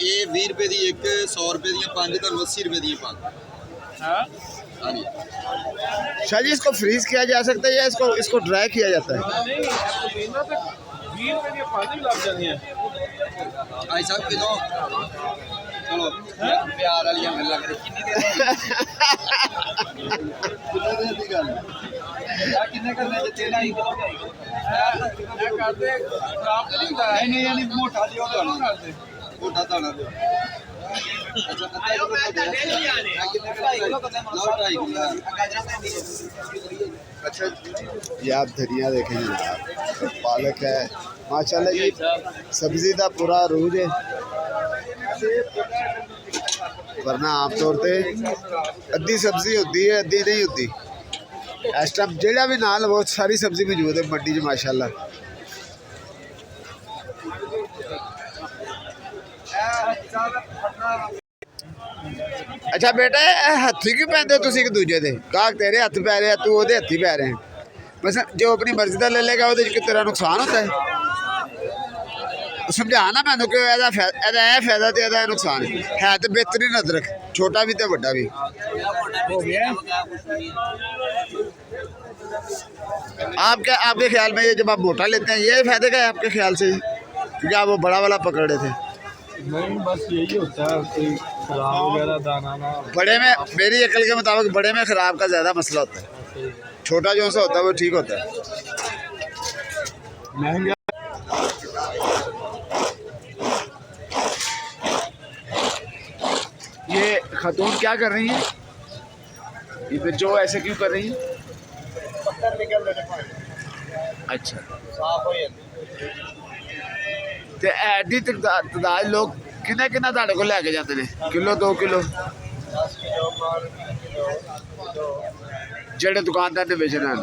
ये 20 रुपए की एक, 100 रुपए दी 5, तो 80 रुपए दी 5। हाँ जी। शाह जी इसको फ्रीज किया जा सकता है या इसको ड्राई किया जाता है? भाई साहब किलो चलो प्यार वाली गल्लां करो किन्ने करने जिते नहीं करदे खराब तो नहीं ਹੁੰਦਾ नहीं यानी मोटा दियो मोटा दाना दियो अच्छा अच्छा ये आप धनिया देखें जनाब, पालक है माशाल्लाह जी, सब्जी का पूरा रूज है। वरना आमतौर पर अद्धी सब्जी होती है अद्धी नहीं होती। इस टाइम जेड़ा भी नाल बहुत सारी सब्जी मौजूद है मंडी च माशाल्लाह। अच्छा बेटा हथी क्यों पहनते हो तुम एक दूजे दे? काक तेरे हथ पै रहे तू ओदे हथी पै रहे हैं। बस जो अपनी मर्जी का ले लेगा वो तेरा नुकसान होता है। समझा ना मैंने कि एदा फायदा तो एदा नुकसान है तो बेहतरीन अदरक, छोटा भी तो बड़ा भी। आपके ख्याल में ये जब आप मोटा लेते हैं ये फायदे का है आपके ख्याल से? क्योंकि आप वो बड़ा वाला पकड़ रहे थे। नहीं बस यही होता है कोई खराब वगैरह दाना ना। बड़े में मेरी अकल के मुताबिक बड़े में खराब का ज़्यादा मसला होता है, छोटा जो सा होता है वो ठीक होता है। महंगा ये खातून क्या कर रही है? ये फिर जो ऐसे क्यों कर रही है? अच्छा ते एडी तादाद लोग किन्ना किन्ना तुहाडे कोल लैके जाते हैं? किलो 2 किलो जेड़े दुकानदार ने बेचना है?